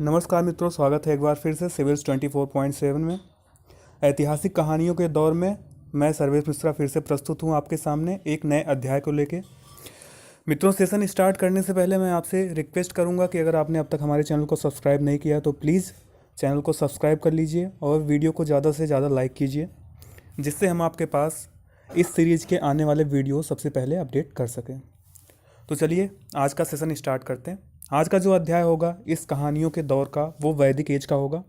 नमस्कार मित्रों, स्वागत है एक बार फिर से सिविल्स 24.7 में। ऐतिहासिक कहानियों के दौर में मैं सर्वेश मिश्रा फिर से प्रस्तुत हूँ आपके सामने एक नए अध्याय को लेके। मित्रों, सेशन स्टार्ट करने से पहले मैं आपसे रिक्वेस्ट करूँगा कि अगर आपने अब तक हमारे चैनल को सब्सक्राइब नहीं किया तो प्लीज़ चैनल को सब्सक्राइब कर लीजिए और वीडियो को ज़्यादा से ज़्यादा लाइक कीजिए, जिससे हम आपके पास इस सीरीज़ के आने वाले वीडियो सबसे पहले अपडेट कर सकें। तो चलिए आज का सेशन स्टार्ट करते हैं। आज का जो अध्याय होगा इस कहानियों के दौर का वो वैदिक एज का होगा।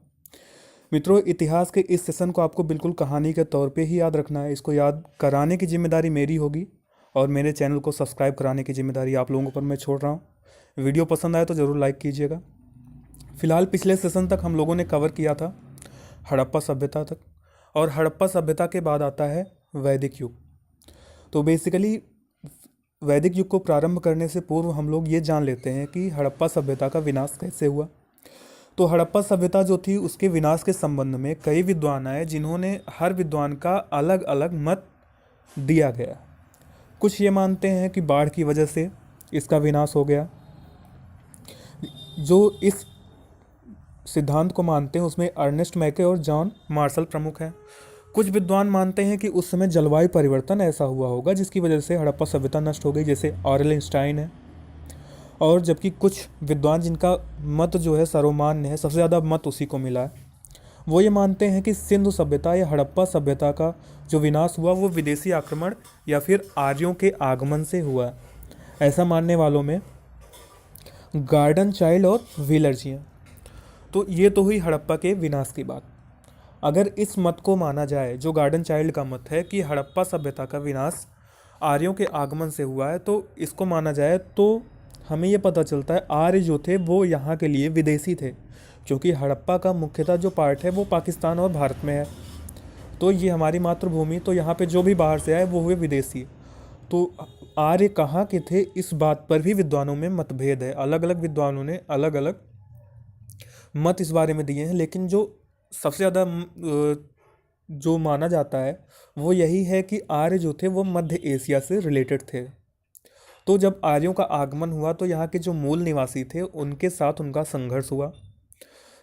मित्रों, इतिहास के इस सेशन को आपको बिल्कुल कहानी के तौर पे ही याद रखना है। इसको याद कराने की जिम्मेदारी मेरी होगी और मेरे चैनल को सब्सक्राइब कराने की जिम्मेदारी आप लोगों पर मैं छोड़ रहा हूँ। वीडियो पसंद आए तो ज़रूर लाइक कीजिएगा। फिलहाल पिछले सेशन तक हम लोगों ने कवर किया था हड़प्पा सभ्यता तक, और हड़प्पा सभ्यता के बाद आता है वैदिक युग। तो बेसिकली वैदिक युग को प्रारंभ करने से पूर्व हम लोग ये जान लेते हैं कि हड़प्पा सभ्यता का विनाश कैसे हुआ। तो हड़प्पा सभ्यता जो थी उसके विनाश के संबंध में कई विद्वान आए, जिन्होंने हर विद्वान का अलग अलग मत दिया गया। कुछ ये मानते हैं कि बाढ़ की वजह से इसका विनाश हो गया। जो इस सिद्धांत को मानते हैं उसमें अर्नेस्ट मैके और जॉन मार्शल प्रमुख हैं। कुछ विद्वान मानते हैं कि उस समय जलवायु परिवर्तन ऐसा हुआ होगा जिसकी वजह से हड़प्पा सभ्यता नष्ट हो गई, जैसे ऑरेल आइंस्टाइन है। और जबकि कुछ विद्वान जिनका मत जो है सर्वमान्य है, सबसे ज़्यादा मत उसी को मिला है, वो ये मानते हैं कि सिंधु सभ्यता या हड़प्पा सभ्यता का जो विनाश हुआ वो विदेशी आक्रमण या फिर आर्यों के आगमन से हुआ। ऐसा मानने वालों में गार्डन चाइल्ड और व्हीलर जी हैं। तो ये तो हुई हड़प्पा के विनाश की बात। अगर इस मत को माना जाए, जो गार्डन चाइल्ड का मत है कि हड़प्पा सभ्यता का विनाश आर्यों के आगमन से हुआ है, तो इसको माना जाए तो हमें ये पता चलता है आर्य जो थे वो यहाँ के लिए विदेशी थे, क्योंकि हड़प्पा का मुख्यतः जो पार्ट है वो पाकिस्तान और भारत में है। तो ये हमारी मातृभूमि, तो यहाँ पे जो भी बाहर से आए वो हुए विदेशी। तो आर्य कहाँ के थे, इस बात पर भी विद्वानों में मतभेद है। अलग अलग विद्वानों ने अलग अलग मत इस बारे में दिए हैं, लेकिन जो सबसे ज़्यादा जो माना जाता है वो यही है कि आर्य जो थे वो मध्य एशिया से रिलेटेड थे। तो जब आर्यों का आगमन हुआ तो यहाँ के जो मूल निवासी थे उनके साथ उनका संघर्ष हुआ।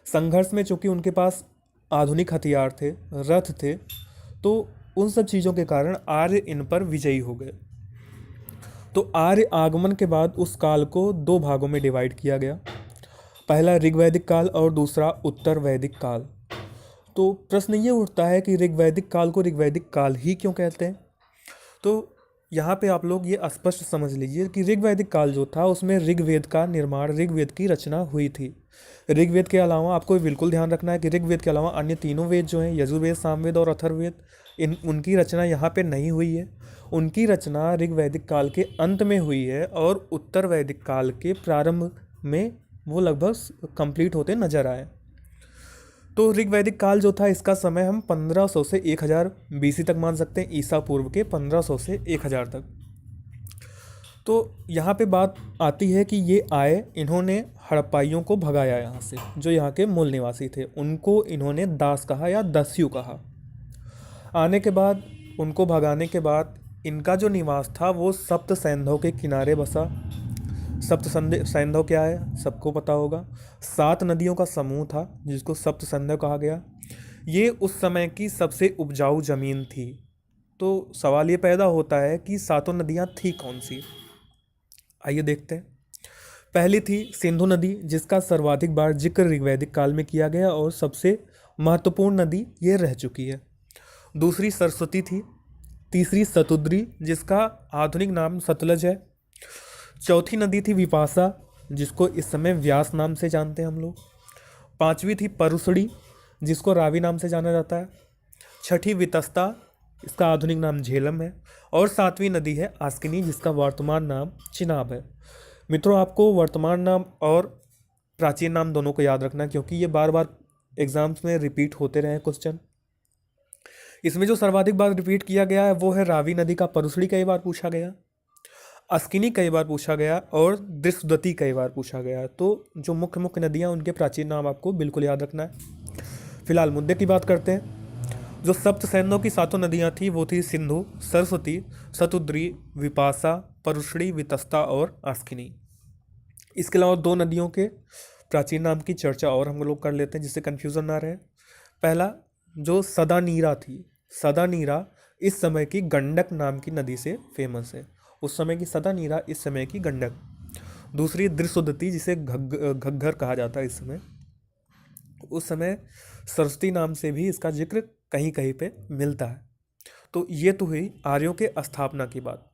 संघर्ष में चूंकि उनके पास आधुनिक हथियार थे, रथ थे, तो उन सब चीज़ों के कारण आर्य इन पर विजयी हो गए। तो आर्य आगमन के बाद उस काल को दो भागों में डिवाइड किया गया। पहला ऋग्वैदिक काल और दूसरा उत्तर वैदिक काल। तो प्रश्न ये उठता है कि ऋग्वैदिक काल को ऋग्वैदिक काल ही क्यों कहते हैं। तो यहाँ पे आप लोग ये स्पष्ट समझ लीजिए कि ऋग्वैदिक काल जो था उसमें ऋग्वेद का निर्माण, ऋग्वेद की रचना हुई थी। ऋग्वेद के अलावा आपको बिल्कुल ध्यान रखना है कि ऋग्वेद के अलावा अन्य तीनों वेद जो हैं, यजुर्वेद, सामवेद और अथर्ववेद, उनकी रचना यहाँ पे नहीं हुई है। उनकी रचना ऋग्वैदिक काल के अंत में हुई है और उत्तर वैदिक काल के प्रारंभ में वो लगभग कंप्लीट होते नजर आए। तो ऋग्वैदिक काल जो था इसका समय हम 1500 से 1000 बीसी तक मान सकते हैं, ईसा पूर्व के 1500 से 1000 तक। तो यहाँ पे बात आती है कि ये आए, इन्होंने हड़प्पाइयों को भगाया यहाँ से। जो यहाँ के मूल निवासी थे उनको इन्होंने दास कहा या दस्यु कहा। आने के बाद, उनको भगाने के बाद इनका जो निवास था वो सप्त सैंधव के किनारे बसा। सप्त सैंधव क्या है सबको पता होगा। 7 नदियों का समूह था जिसको सप्त सैंधव कहा गया। ये उस समय की सबसे उपजाऊ जमीन थी। तो सवाल ये पैदा होता है कि 7 नदियाँ थी कौन सी। आइए देखते हैं। पहली थी सिंधु नदी, जिसका सर्वाधिक बार जिक्र ऋग्वैदिक काल में किया गया और सबसे महत्वपूर्ण नदी ये रह चुकी है। दूसरी सरस्वती थी। तीसरी सतुद्री, जिसका आधुनिक नाम सतलज है। चौथी नदी थी विपाशा, जिसको इस समय व्यास नाम से जानते हैं हम लोग। पांचवी थी परुसड़ी, जिसको रावी नाम से जाना जाता है। छठी वितस्ता, इसका आधुनिक नाम झेलम है। और 7वीं नदी है आस्किनी, जिसका वर्तमान नाम चिनाब है। मित्रों, आपको वर्तमान नाम और प्राचीन नाम दोनों को याद रखना है, क्योंकि ये बार बार एग्जाम्स में रिपीट होते रहे क्वेश्चन। इसमें जो सर्वाधिक बार रिपीट किया गया है वो है रावी नदी का परुसड़ी कई बार पूछा गया, अस्किनी कई बार पूछा गया और दृष्टद्वती कई बार पूछा गया। तो जो मुख्य मुख्य नदियाँ उनके प्राचीन नाम आपको बिल्कुल याद रखना है। फिलहाल मुद्दे की बात करते हैं। जो सप्त सैन्यों की 7 नदियाँ थी वो थी सिंधु, सरस्वती, सतुद्री, विपाशा, परुषड़ी, वितस्ता और अस्किनी। इसके अलावा 2 नदियों के प्राचीन नाम की चर्चा और हम लोग कर लेते हैं जिससे कन्फ्यूज़न ना रहे। पहला, जो सदानीरा थी, सदानीरा इस समय की गंडक नाम की नदी से फेमस है। उस समय की सदानीरा, इस समय की गंडक। दूसरी, दृश्योदती, जिसे घग्गर कहा जाता है इस समय। उस समय सरस्वती नाम से भी इसका जिक्र कहीं कहीं पे मिलता है। तो ये तो हुई आर्यों के स्थापना की बात।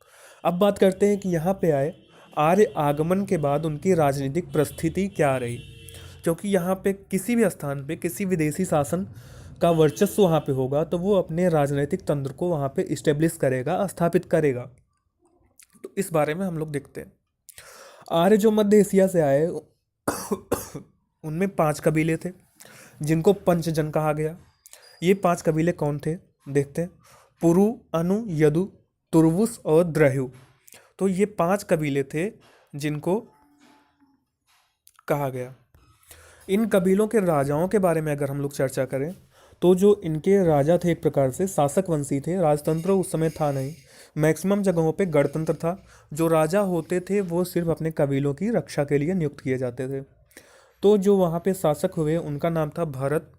अब बात करते हैं कि यहाँ पे आए आर्य आगमन के बाद उनकी राजनीतिक परिस्थिति क्या रही, क्योंकि यहाँ पे किसी भी स्थान पे किसी विदेशी शासन का वर्चस्व वहाँ पे होगा तो वो अपने राजनीतिक तंत्र को वहाँ पे इस्टेब्लिश करेगा, स्थापित करेगा। तो इस बारे में हम लोग देखते हैं। आर्य जो मध्य एशिया से आए उनमें 5 कबीले थे जिनको पंचजन कहा गया। ये 5 कबीले कौन थे देखते हैं। पुरु, अनु, यदु, तुर्वुस और द्रह्यु। तो ये 5 कबीले थे जिनको कहा गया। इन कबीलों के राजाओं के बारे में अगर हम लोग चर्चा करें तो जो इनके राजा थे एक प्रकार से शासक वंशी थे। राजतंत्र उस समय था नहीं, मैक्सिमम जगहों पे गणतंत्र था। जो राजा होते थे वो सिर्फ अपने कबीलों की रक्षा के लिए नियुक्त किए जाते थे। तो जो वहाँ पे शासक हुए उनका नाम था भरत,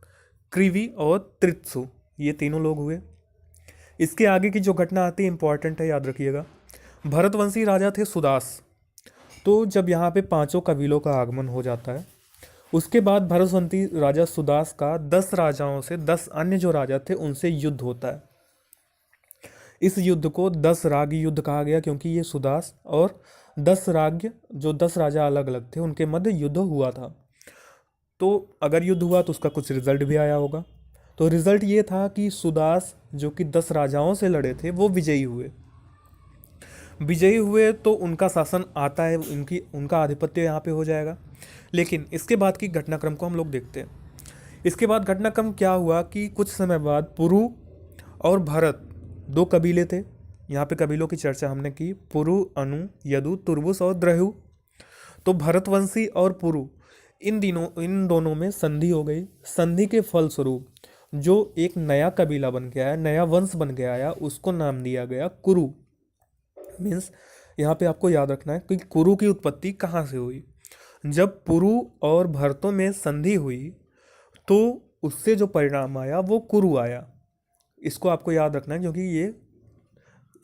कृवि और त्रित्सु। ये तीनों लोग हुए। इसके आगे की जो घटना आती है इंपॉर्टेंट है, याद रखिएगा। भरतवंशी राजा थे सुदास। तो जब यहाँ पे 5 कबीलों का आगमन हो जाता है उसके बाद भरतवंशी राजा सुदास का 10 राजाओं से 10 अन्य जो राजा थे उनसे युद्ध होता है। इस युद्ध को 10 राज्य युद्ध कहा गया क्योंकि ये सुदास और 10 राज्य, जो 10 राजा अलग अलग थे, उनके मध्य युद्ध हुआ था। तो अगर युद्ध हुआ तो उसका कुछ रिजल्ट भी आया होगा। तो रिजल्ट ये था कि सुदास जो कि 10 राजाओं से लड़े थे वो विजयी हुए। विजयी हुए तो उनका शासन आता है, उनका आधिपत्य यहाँ पे हो जाएगा। लेकिन इसके बाद की घटनाक्रम को हम लोग देखते हैं। इसके बाद घटनाक्रम क्या हुआ कि कुछ समय बाद पुरु और भरत 2 कबीले थे। यहाँ पे कबीलों की चर्चा हमने की, पुरु, अनु, यदु, तुर्वुस और द्रह्यु। तो भरतवंशी और पुरु इन दोनों में संधि हो गई। संधि के फलस्वरूप जो एक नया कबीला बन के आया, नया वंश बन के आया, उसको नाम दिया गया कुरु। मीन्स यहाँ पे आपको याद रखना है कि कुरु की उत्पत्ति कहाँ से हुई। जब पुरु और भरतों में संधि हुई तो उससे जो परिणाम आया वो कुरु आया। इसको आपको याद रखना है क्योंकि ये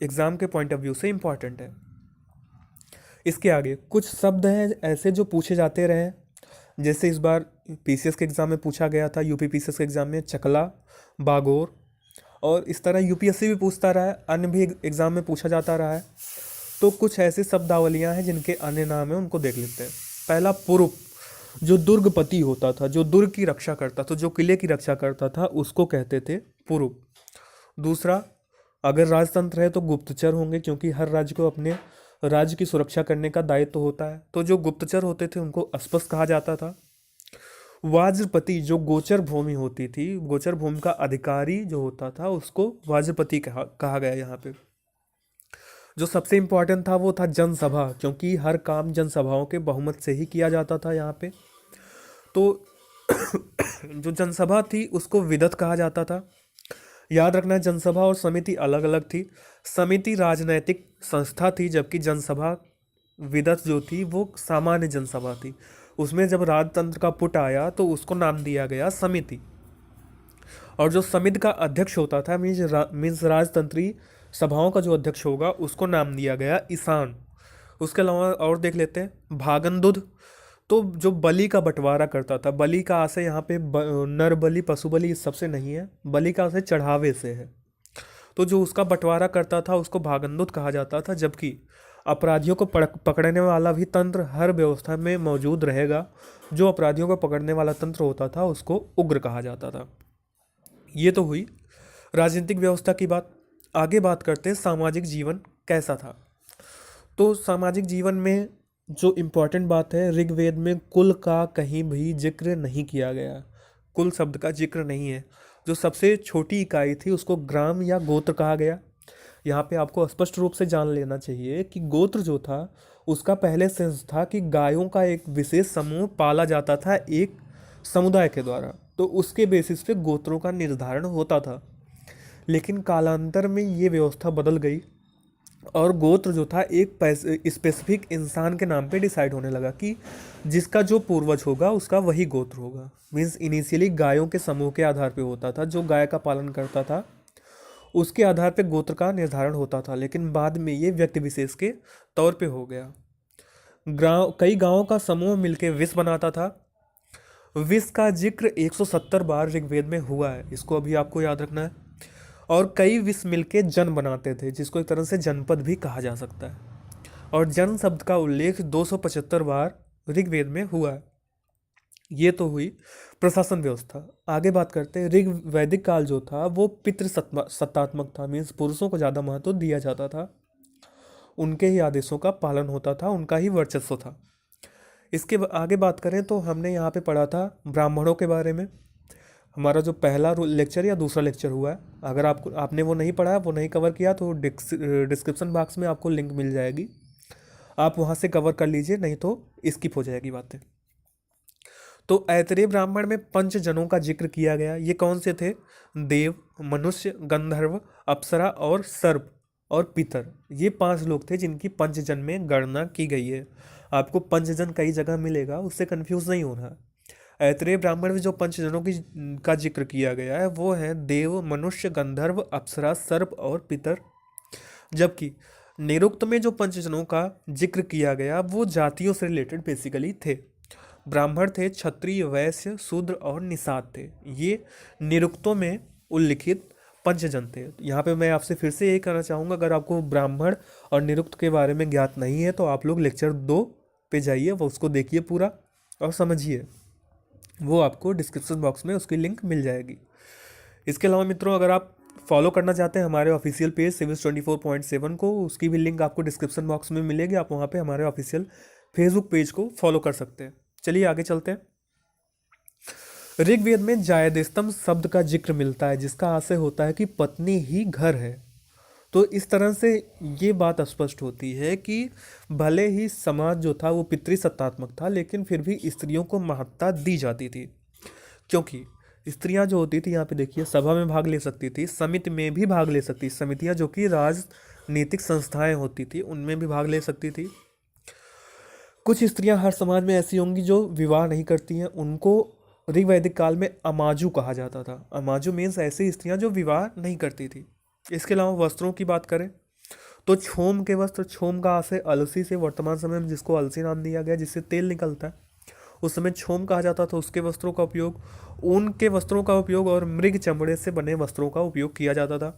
एग्जाम के पॉइंट ऑफ व्यू से इम्पॉर्टेंट है। इसके आगे कुछ शब्द हैं ऐसे जो पूछे जाते रहे, जैसे इस बार पीसीएस के एग्ज़ाम में पूछा गया था, यूपी पीसीएस के एग्ज़ाम में चकला, बागोर, और इस तरह यूपीएससी भी पूछता रहा है, अन्य भी एग्ज़ाम में पूछा जाता रहा है। तो कुछ ऐसी शब्दावलियाँ हैं जिनके अन्य नाम है, उनको देख लेते हैं। पहला, पुरुप, जो दुर्गपति होता था, जो दुर्ग की रक्षा करता था, जो किले की रक्षा करता था, उसको कहते थे पुरुप। दूसरा, अगर राजतंत्र है तो गुप्तचर होंगे क्योंकि हर राज्य को अपने राज्य की सुरक्षा करने का दायित्व होता है। तो जो गुप्तचर होते थे उनको अस्पष्ट कहा जाता था। वाज्रपति, जो गोचर भूमि होती थी, गोचर भूमि का अधिकारी जो होता था उसको वाज्रपति कहा गया। यहाँ पे जो सबसे इम्पोर्टेंट था वो था जनसभा, क्योंकि हर काम जनसभाओं के बहुमत से ही किया जाता था यहाँ पे। तो जो जनसभा थी उसको विदत कहा जाता था। याद रखना है जनसभा और समिति अलग अलग थी। समिति राजनैतिक संस्था थी जबकि जनसभा विदत जो थी वो सामान्य जनसभा थी। उसमें जब राजतंत्र का पुट आया तो उसको नाम दिया गया समिति। और जो समिति का अध्यक्ष होता था मीन्स राजतंत्री सभाओं का जो अध्यक्ष होगा उसको नाम दिया गया ईशान। उसके अलावा और देख लेते हैं भागनदुध, तो जो बलि का बंटवारा करता था। बलि का आशय यहाँ पे नर बलि, पशु बलि इस सबसे नहीं है, बलि का आशय चढ़ावे से है। तो जो उसका बंटवारा करता था उसको भागनदुध कहा जाता था। जबकि अपराधियों को पकड़ने वाला भी तंत्र हर व्यवस्था में मौजूद रहेगा। जो अपराधियों को पकड़ने वाला तंत्र होता था उसको उग्र कहा जाता था। ये तो हुई राजनीतिक व्यवस्था की बात। आगे बात करते हैं सामाजिक जीवन कैसा था। तो सामाजिक जीवन में जो इम्पोर्टेंट बात है, ऋग्वेद में कुल का कहीं भी जिक्र नहीं किया गया। कुल शब्द का जिक्र नहीं है। जो सबसे छोटी इकाई थी उसको ग्राम या गोत्र कहा गया। यहाँ पे आपको स्पष्ट रूप से जान लेना चाहिए कि गोत्र जो था उसका पहले सेंस था कि गायों का एक विशेष समूह पाला जाता था एक समुदाय के द्वारा, तो उसके बेसिस पे गोत्रों का निर्धारण होता था। लेकिन कालांतर में ये व्यवस्था बदल गई और गोत्र जो था एक स्पेसिफिक इंसान के नाम पे डिसाइड होने लगा कि जिसका जो पूर्वज होगा उसका वही गोत्र होगा। मीन्स इनिशियली गायों के समूह के आधार पे होता था, जो गाय का पालन करता था उसके आधार पे गोत्र का निर्धारण होता था, लेकिन बाद में ये व्यक्ति विशेष के तौर पे हो गया। कई गांवों का समूह मिलकर विश्व बनाता था। विश्व का जिक्र 170 बार ऋग्वेद में हुआ है, इसको अभी आपको याद रखना है। और कई विश्व मिलके जन बनाते थे, जिसको एक तरह से जनपद भी कहा जा सकता है। और जन शब्द का उल्लेख 275 बार ऋग्वेद में हुआ है। ये तो हुई प्रशासन व्यवस्था। आगे बात करते हैं, ऋग वैदिक काल जो था वो पितृ सत्तात्मक था। मीन्स पुरुषों को ज़्यादा महत्व दिया जाता था, उनके ही आदेशों का पालन होता था, उनका ही वर्चस्व था। इसके आगे बात करें तो हमने यहाँ पे पढ़ा था ब्राह्मणों के बारे में। हमारा जो पहला लेक्चर या दूसरा लेक्चर हुआ है, अगर आपने वो नहीं पढ़ा, वो नहीं कवर किया, तो डिस्क्रिप्शन बॉक्स में आपको लिंक मिल जाएगी, आप वहाँ से कवर कर लीजिए, नहीं तो स्किप हो जाएगी बातें। तो ऐतरेय ब्राह्मण में पंच जनों का जिक्र किया गया। ये कौन से थे? देव, मनुष्य, गंधर्व, अप्सरा और सर्प और पितर। ये 5 लोग थे जिनकी पंचजन में गणना की गई है। आपको पंचजन कई जगह मिलेगा, उससे कंफ्यूज नहीं होना। ऐतरेय ब्राह्मण में जो पंचजनों की का जिक्र किया गया है वो है देव, मनुष्य, गंधर्व, अप्सरा, सर्प और पितर। जबकि निरुक्त में जो पंचजनों का जिक्र किया गया वो जातियों से रिलेटेड बेसिकली थे। ब्राह्मण थे, क्षत्रिय, वैश्य, शूद्र और निषाद थे। ये निरुक्तों में उल्लिखित पंचजन थे। यहाँ पे मैं आपसे फिर से यही कहना चाहूँगा, अगर आपको ब्राह्मण और निरुक्त के बारे में ज्ञात नहीं है तो आप लोग लेक्चर 2 पे जाइए, वो उसको देखिए पूरा और समझिए। वो आपको डिस्क्रिप्शन बॉक्स में उसकी लिंक मिल जाएगी। इसके अलावा मित्रों, अगर आप फॉलो करना चाहते हैं हमारे ऑफिशियल पेज सिविल्स 24.7 को, उसकी भी लिंक आपको डिस्क्रिप्शन बॉक्स में मिलेगी। आप वहाँ पे हमारे ऑफिशियल फेसबुक पेज को फॉलो कर सकते हैं। चलिए आगे चलते हैं। ऋग्वेद में जायदेस्तम शब्द का जिक्र मिलता है, जिसका आशय होता है कि पत्नी ही घर है। तो इस तरह से ये बात स्पष्ट होती है कि भले ही समाज जो था वो पितृसत्तात्मक था, लेकिन फिर भी स्त्रियों को महत्ता दी जाती थी। क्योंकि स्त्रियां जो होती थी, यहाँ पे देखिए, सभा में भाग ले सकती थी, समिति में भी भाग ले सकती, समितियां जो कि राजनीतिक संस्थाएं होती थी उनमें भी भाग ले सकती थी। कुछ स्त्रियां हर समाज में ऐसी होंगी जो विवाह नहीं करती हैं, उनको ऋग्वैदिक काल में अमाजु कहा जाता था। अमाजु मीन्स ऐसी स्त्रियां जो विवाह नहीं करती थी। इसके अलावा वस्त्रों की बात करें तो छोम के वस्त्र, छोम का आशय अलसी से, वर्तमान समय में जिसको अलसी नाम दिया गया, जिससे तेल निकलता है, उस समय छोम कहा जाता था। उसके वस्त्रों का उपयोग, ऊन के वस्त्रों का उपयोग और मृग चमड़े से बने वस्त्रों का उपयोग किया जाता था।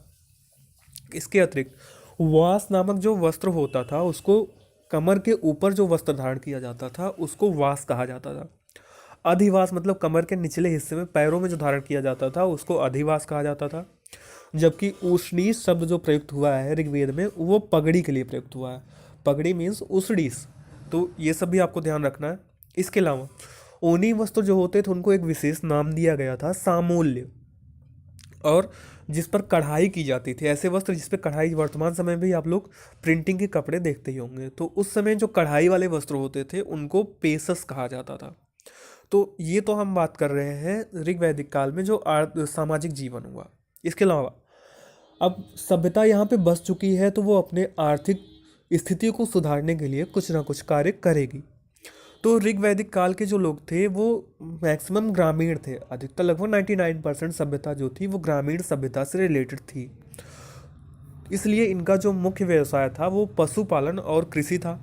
इसके अतिरिक्त वास नामक जो वस्त्र होता था, उसको कमर के ऊपर जो वस्त्र धारण किया जाता था उसको वास कहा जाता था। अधिवास मतलब कमर के निचले हिस्से में, पैरों में जो धारण किया जाता था उसको अधिवास कहा जाता था। जबकि उष्णीस शब्द जो प्रयुक्त हुआ है ऋग्वेद में वो पगड़ी के लिए प्रयुक्त हुआ है। पगड़ी मीन्स उष्णीस, तो ये सब भी आपको ध्यान रखना है। इसके अलावा ऊनी वस्त्र जो होते थे उनको एक विशेष नाम दिया गया था, सामूल्य, और जिस पर कढ़ाई की जाती थी। ऐसे वस्त्र जिस पर कढ़ाई, वर्तमान समय में भी आप लोग प्रिंटिंग के कपड़े देखते ही होंगे, तो उस समय जो कढ़ाई वाले वस्त्र होते थे उनको पेशस कहा जाता था। तो ये तो हम बात कर रहे हैं ऋग्वैदिक काल में जो सामाजिक जीवन हुआ। इसके अलावा अब सभ्यता यहाँ पे बस चुकी है, तो वो अपने आर्थिक स्थिति को सुधारने के लिए कुछ ना कुछ कार्य करेगी। तो ऋग्वैदिक काल के जो लोग थे वो मैक्सिमम ग्रामीण थे। अधिकतर लगभग 99% सभ्यता जो थी वो ग्रामीण सभ्यता से रिलेटेड थी। इसलिए इनका जो मुख्य व्यवसाय था वो पशुपालन और कृषि था।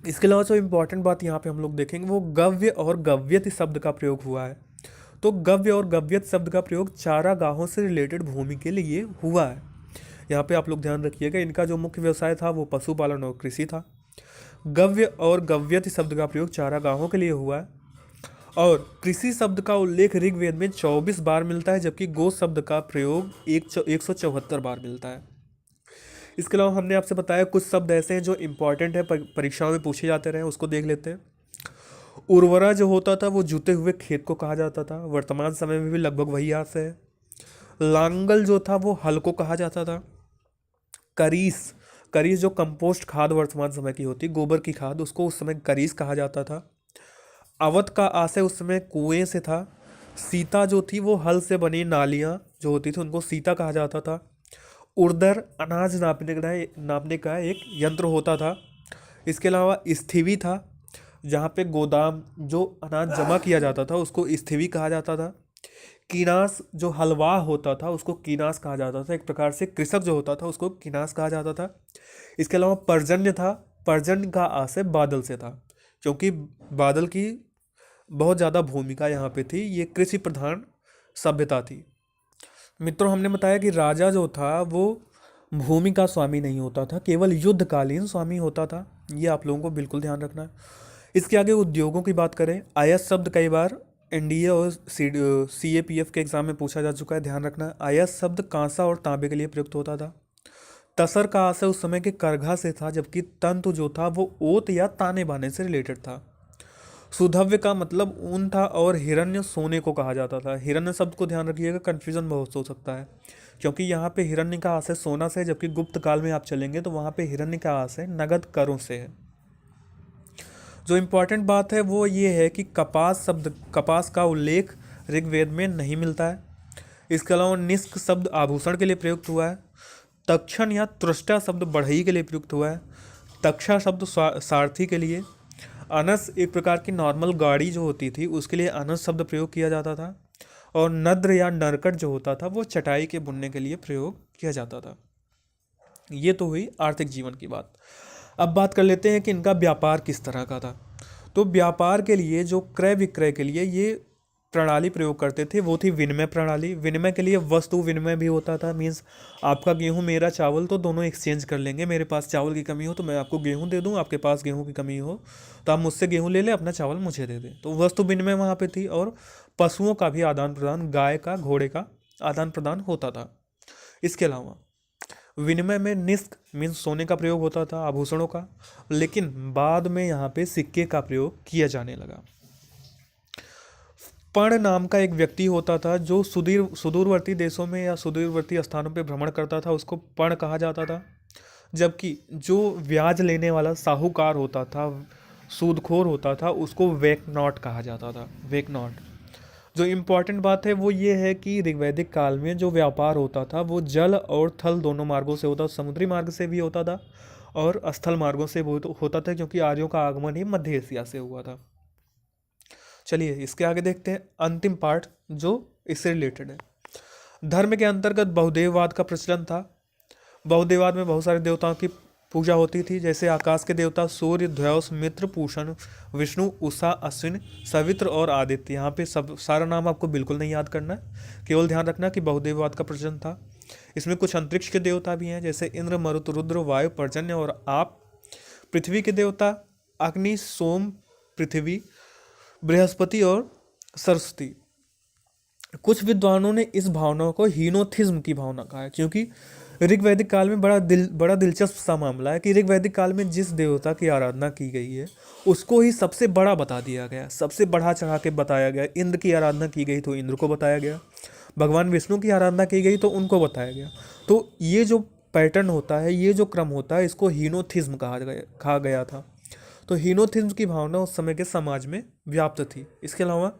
इसके अलावा जो इम्पोर्टेंट बात यहाँ पे हम लोग देखेंगे वो गव्य और गव्यत शब्द का प्रयोग हुआ है। तो गव्य और गव्यत शब्द का प्रयोग चारागाहों से रिलेटेड भूमि के लिए हुआ है। यहाँ पे आप लोग ध्यान रखिएगा, इनका जो मुख्य व्यवसाय था वो पशुपालन और कृषि था। गव्य और गव्यत शब्द का प्रयोग चारागाहों के लिए हुआ है। और कृषि शब्द का उल्लेख ऋग्वेद में 24 बार मिलता है, जबकि गो शब्द का प्रयोग 174 बार मिलता है। इसके अलावा हमने आपसे बताया कुछ शब्द ऐसे हैं जो इम्पॉर्टेंट है, परीक्षाओं में पूछे जाते रहे, उसको देख लेते हैं। उर्वरा जो होता था वो जुते हुए खेत को कहा जाता था, वर्तमान समय में भी लगभग वही आशय है। लांगल जो था वो हल को कहा जाता था। करीस, करीस जो कंपोस्ट खाद वर्तमान समय की होती, गोबर की खाद, उसको उस समय करीस कहा जाता था। अवध का आशय उस समय कुएं से था। सीता जो थी वो हल से बनी नालियाँ जो होती थी उनको सीता कहा जाता था। उर्दर अनाज नापने का एक यंत्र होता था। इसके अलावा स्थिवी था, जहाँ पे गोदाम जो अनाज जमा किया जाता था उसको स्थिवी कहा जाता था। कीनास जो हलवा होता था उसको कीनास कहा जाता था। एक प्रकार से कृषक जो होता था उसको कीनास कहा जाता था। इसके अलावा पर्जन्य था। पर्जन्य का आशय बादल से था, क्योंकि बादल की बहुत ज़्यादा भूमिका यहाँ पे थी। ये कृषि प्रधान सभ्यता थी। मित्रों, हमने बताया कि राजा जो था वो भूमि का स्वामी नहीं होता था, केवल युद्धकालीन स्वामी होता था। ये आप लोगों को बिल्कुल ध्यान रखना है। इसके आगे उद्योगों की बात करें, आयत शब्द कई बार एनडीए और सीएपीएफ के एग्जाम में पूछा जा चुका है, ध्यान रखना। आयत शब्द कांसा और तांबे के लिए प्रयुक्त होता था। तसर का आशय उस समय के करघा से था, जबकि तंतु जो था वो ओत या ताने बाने से रिलेटेड था। सुधव्य का मतलब ऊन था और हिरण्य सोने को कहा जाता था। हिरण्य शब्द को ध्यान रखिएगा, कन्फ्यूजन बहुत हो सकता है, क्योंकि यहाँ पे हिरण्य का आशय सोना से है, जबकि गुप्त काल में आप चलेंगे तो वहाँ पे हिरण्य का आशय नगद करों से है। जो इम्पोर्टेंट बात है वो ये है कि कपास का उल्लेख ऋग्वेद में नहीं मिलता है। इसके अलावा निष्क शब्द आभूषण के लिए प्रयुक्त हुआ है। तक्षण या त्रुष्टा शब्द बढ़ई के लिए प्रयुक्त हुआ है। तक्षा शब्द सारथी के लिए। अनस एक प्रकार की नॉर्मल गाड़ी जो होती थी उसके लिए अनस शब्द प्रयोग किया जाता था। और नद्र या नरकट जो होता था वो चटाई के बुनने के लिए प्रयोग किया जाता था। ये तो हुई आर्थिक जीवन की बात। अब बात कर लेते हैं कि इनका व्यापार किस तरह का था। तो व्यापार के लिए जो क्रय विक्रय के लिए ये प्रणाली प्रयोग करते थे वो थी विनिमय प्रणाली। विनिमय के लिए वस्तु विनिमय भी होता था, मीन्स आपका गेहूं मेरा चावल, तो दोनों एक्सचेंज कर लेंगे। मेरे पास चावल की कमी हो तो मैं आपको गेहूं दे दूं, आपके पास गेहूं की कमी हो तो आप मुझसे गेहूं ले लें, अपना चावल मुझे दे दें। तो वस्तु विनिमय वहाँ पे थी। और पशुओं का भी आदान प्रदान, गाय का घोड़े का आदान प्रदान होता था। इसके अलावा विनिमय में निष्क मीन्स सोने का प्रयोग होता था, आभूषणों का, लेकिन बाद में यहाँ पे सिक्के का प्रयोग किया जाने लगा। पण नाम का एक व्यक्ति होता था जो सुदूरवर्ती देशों में या सुदूरवर्ती स्थानों पर भ्रमण करता था, उसको पण कहा जाता था। जबकि जो ब्याज लेने वाला साहूकार होता था, सूदखोर होता था, उसको वेकनॉट कहा जाता था। वेकनॉट। जो इम्पोर्टेंट बात है वो ये है कि ऋग्वैदिक काल में जो व्यापार होता था वो जल और थल दोनों मार्गों से होता था। समुद्री मार्ग से भी होता था और स्थल मार्गों से होता था, क्योंकि आर्यों का आगमन ही मध्य एशिया से हुआ था। चलिए इसके आगे देखते हैं अंतिम पार्ट जो इससे रिलेटेड है। धर्म के अंतर्गत बहुदेववाद का प्रचलन था। बहुदेववाद में बहुत सारे देवताओं की पूजा होती थी, जैसे आकाश के देवता सूर्य, ध्यास, मित्र, पूषण, विष्णु, उषा, अश्विन, सवित्र और आदित्य। यहाँ पे सब सारा नाम आपको बिल्कुल नहीं याद करना है, केवल ध्यान रखना कि बहुदेववाद का प्रचलन था। इसमें कुछ अंतरिक्ष के देवता भी हैं, जैसे इंद्र, मरुत, रुद्र, वायु, पर्जन्य और आप। पृथ्वी के देवता अग्नि, सोम, पृथ्वी, बृहस्पति और सरस्वती। कुछ विद्वानों ने इस भावना को हीनोथिज्म की भावना कहा है, क्योंकि ऋग्वैदिक काल में बड़ा दिलचस्प सा मामला है कि ऋग्वैदिक काल में जिस देवता की आराधना की गई है उसको ही सबसे बड़ा बता दिया गया, सबसे बढ़ा चढ़ा के बताया गया। इंद्र की आराधना की गई तो इंद्र को बताया गया, भगवान विष्णु की आराधना की गई तो उनको बताया गया। तो ये जो पैटर्न होता है, ये जो क्रम होता है, इसको हीनोथिज्म कहा गया था। तो हीनोथिज्म की भावना उस समय के समाज में व्याप्त थी। इसके अलावा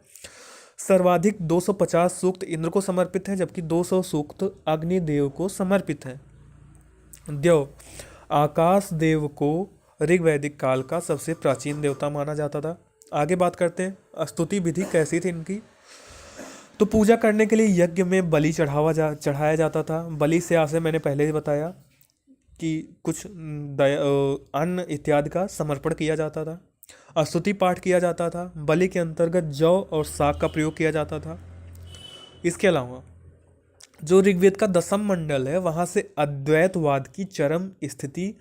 सर्वाधिक 250 सूक्त इंद्र को समर्पित है, जबकि 200 सूक्त अग्निदेव को समर्पित है। देव आकाश देव को ऋग्वैदिक काल का सबसे प्राचीन देवता माना जाता था। आगे बात करते हैं स्तुति विधि कैसी थी इनकी। तो पूजा करने के लिए यज्ञ में बलि चढ़ाया जाता था। बलि से आशय मैंने पहले ही बताया कि कुछ अन्न इत्यादि का समर्पण किया जाता था। स्तुति पाठ किया जाता था। बलि के अंतर्गत जौ और साग का प्रयोग किया जाता था। इसके अलावा जो ऋग्वेद का दसम मंडल है वहाँ से अद्वैतवाद की चरम स्थिति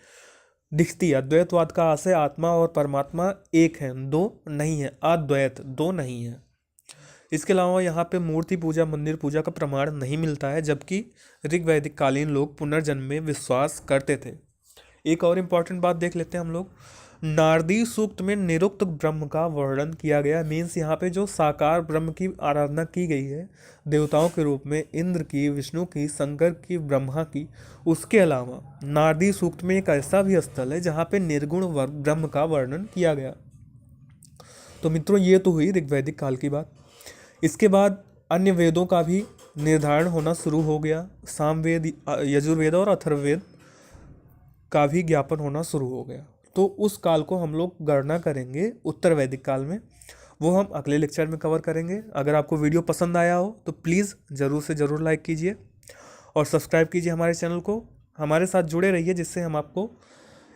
दिखती है। अद्वैतवाद का आशय आत्मा और परमात्मा एक है, दो नहीं है, अद्वैत दो नहीं है। इसके अलावा यहाँ पे मूर्ति पूजा, मंदिर पूजा का प्रमाण नहीं मिलता है, जबकि ऋग्वैदिक कालीन लोग पुनर्जन्म में विश्वास करते थे। एक और इम्पॉर्टेंट बात देख लेते हैं हम लोग। नारदी सूक्त में निरुक्त ब्रह्म का वर्णन किया गया। मीन्स यहाँ पे जो साकार ब्रह्म की आराधना की गई है देवताओं के रूप में, इंद्र की, विष्णु की, शंकर की, ब्रह्मा की, उसके अलावा नारदी सूक्त में एक ऐसा भी स्थल है जहाँ पे निर्गुण ब्रह्म का वर्णन किया गया। तो मित्रों ये तो हुई ऋग्वैदिक काल की बात। इसके बाद अन्य वेदों का भी निर्धारण होना शुरू हो गया। सामवेद, यजुर्वेद और अथर्ववेद का भी ज्ञापन होना शुरू हो गया। तो उस काल को हम लोग गणना करेंगे उत्तर वैदिक काल में, वो हम अगले लेक्चर में कवर करेंगे। अगर आपको वीडियो पसंद आया हो तो प्लीज़ ज़रूर से ज़रूर लाइक कीजिए और सब्सक्राइब कीजिए हमारे चैनल को। हमारे साथ जुड़े रहिए, जिससे हम आपको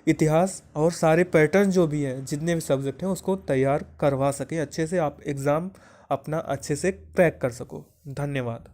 इतिहास और सारे पैटर्न जो भी हैं, जितने भी सब्जेक्ट हैं, उसको तैयार करवा सकें अच्छे से, आप एग्ज़ाम अपना अच्छे से क्रैक कर सको। धन्यवाद।